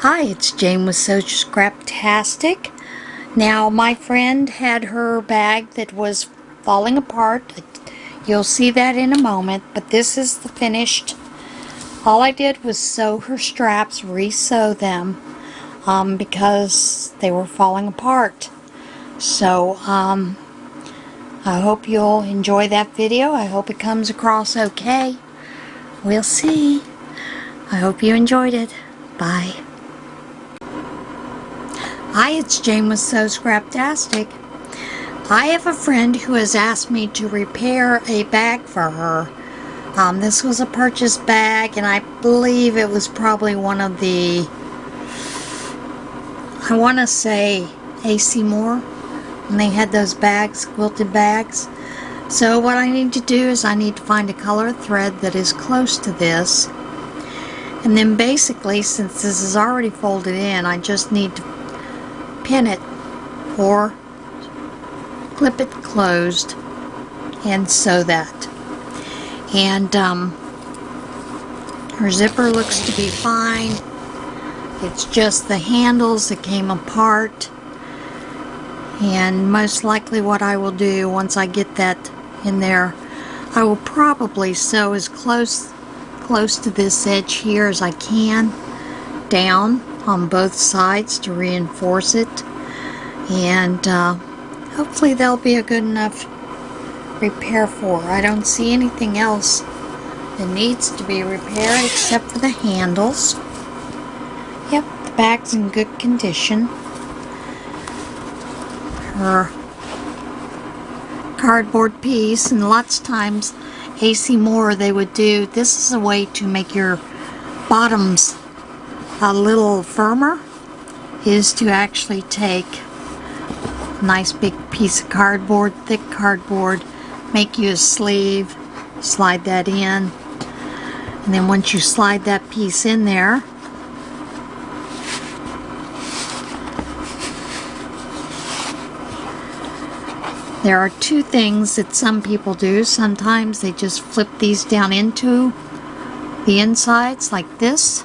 Hi, it's Jane with SewScraptastic. Now, my friend had her bag that was falling apart. You'll see that in a moment, but this is the finished. All I did was sew her straps, re-sew them, because they were falling apart. So, I hope you'll enjoy that video. I hope it comes across okay. We'll see. I hope you enjoyed it. Bye. Hi, it's Jane with SewScraptastic. I have a friend who has asked me to repair a bag for her. This was a purchase bag, and I believe it was probably one of the, I want to say A.C. Moore, when they had those bags, quilted bags. So what I need to do is I need to find a color thread that is close to this. And then basically, since this is already folded in, I just need to pin it or clip it closed and sew that. And her zipper looks to be fine. It's just the handles that came apart. And most likely what I will do once I get that in there, I will probably sew as close to this edge here as I can down on both sides to reinforce it, and hopefully that'll be a good enough repair for her. I don't see anything else that needs to be repaired except for the handles. Yep, the bag's in good condition. Her cardboard piece, and lots of times A.C. Moore, they would do, this is a way to make your bottoms a little firmer, is to actually take a nice big piece of cardboard, thick cardboard, make you a sleeve, slide that in, and then once you slide that piece in there, there are two things that some people do. Sometimes they just flip these down into the insides like this,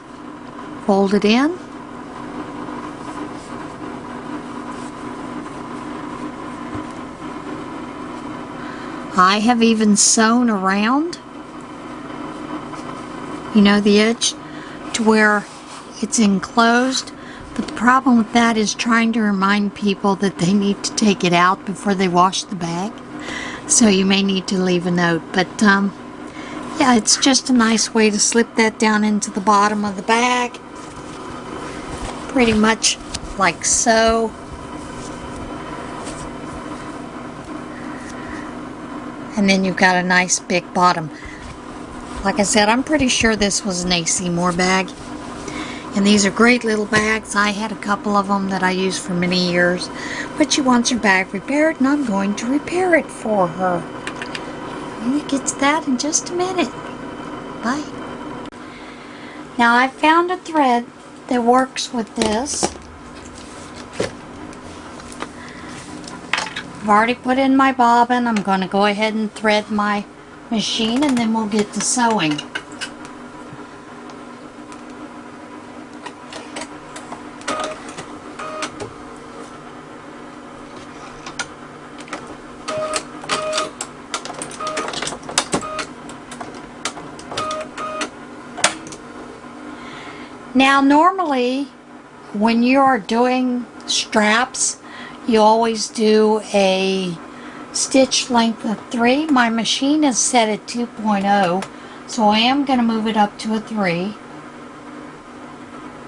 fold it in, I have even sewn around, the edge to where it's enclosed. The problem with that is trying to remind people that they need to take it out before they wash the bag. So you may need to leave a note. But yeah, it's just a nice way to slip that down into the bottom of the bag. Pretty much like so. And then you've got a nice big bottom. Like I said, I'm pretty sure this was an A.C. Moore bag. And these are great little bags. I had a couple of them that I used for many years. But she wants her bag repaired, and I'm going to repair it for her. We'll get to that in just a minute. Bye. Now I found a thread that works with this. I've already put in my bobbin. I'm going to go ahead and thread my machine, and then we'll get to sewing. Now normally when you are doing straps, you always do a stitch length of 3. My machine is set at 2.0, so I am going to move it up to a 3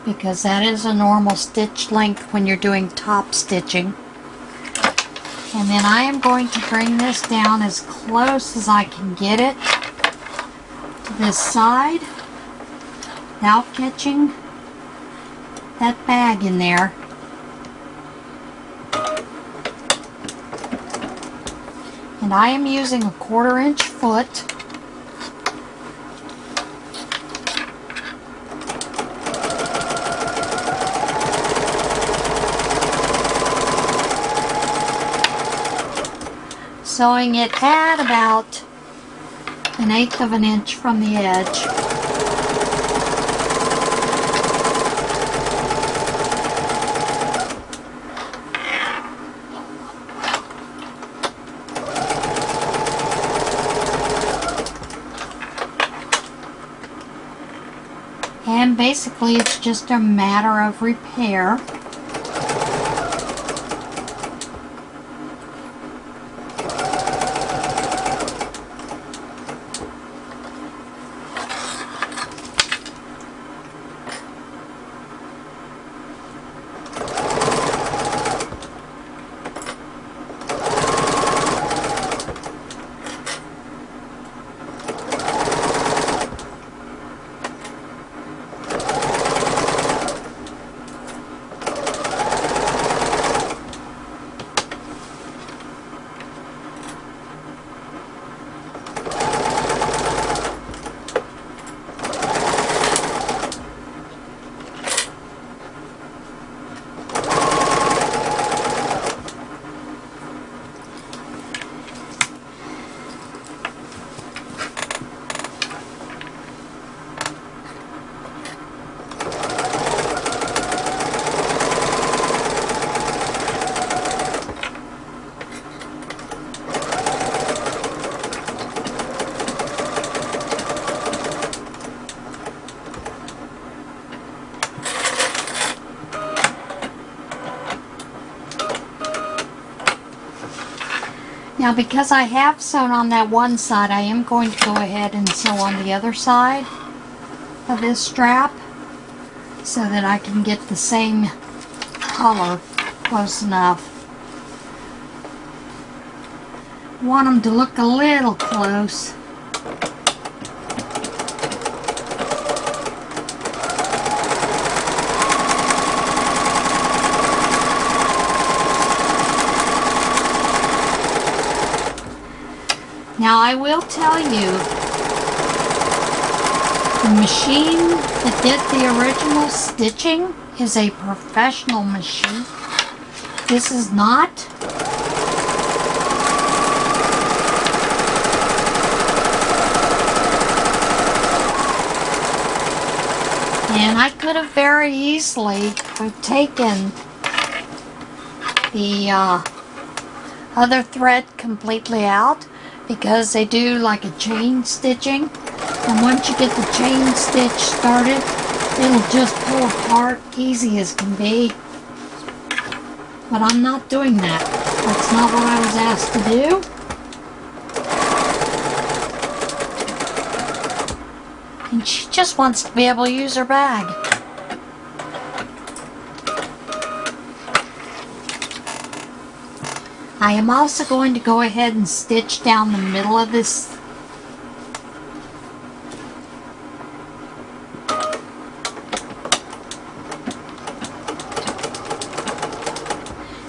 because that is a normal stitch length when you're doing top stitching. And then I am going to bring this down as close as I can get it to this side without catching that bag in there. And I am using a 1/4 inch foot. Sewing it at about 1/8 of an inch from the edge. And basically it's just a matter of repair. Now because I have sewn on that one side, I am going to go ahead and sew on the other side of this strap so that I can get the same color close enough. Want them to look a little close. Now I will tell you, the machine that did the original stitching is a professional machine. This is not. And I could have very easily taken the other thread completely out, because they do like a chain stitching, and once you get the chain stitch started, it'll just pull apart easy as can be. But I'm not doing that. That's not what I was asked to do. And she just wants to be able to use her bag. I am also going to go ahead and stitch down the middle of this.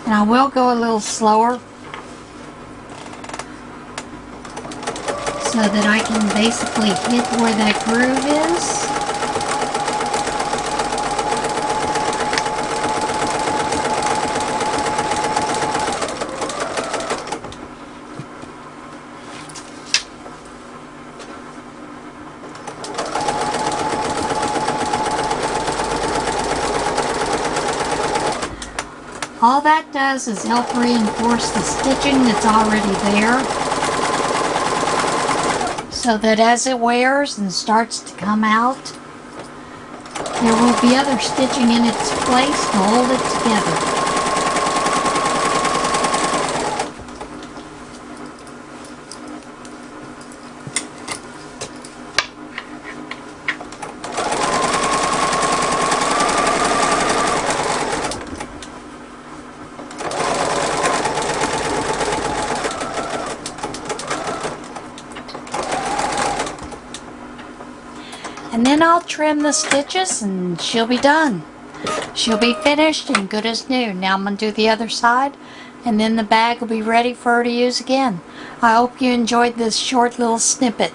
And I will go a little slower so that I can basically hit where that groove is. All that does is help reinforce the stitching that's already there, so that as it wears and starts to come out, there will be other stitching in its place to hold it together. And then I'll trim the stitches and she'll be done. She'll be finished and good as new. Now I'm going to do the other side, and then the bag will be ready for her to use again. I hope you enjoyed this short little snippet.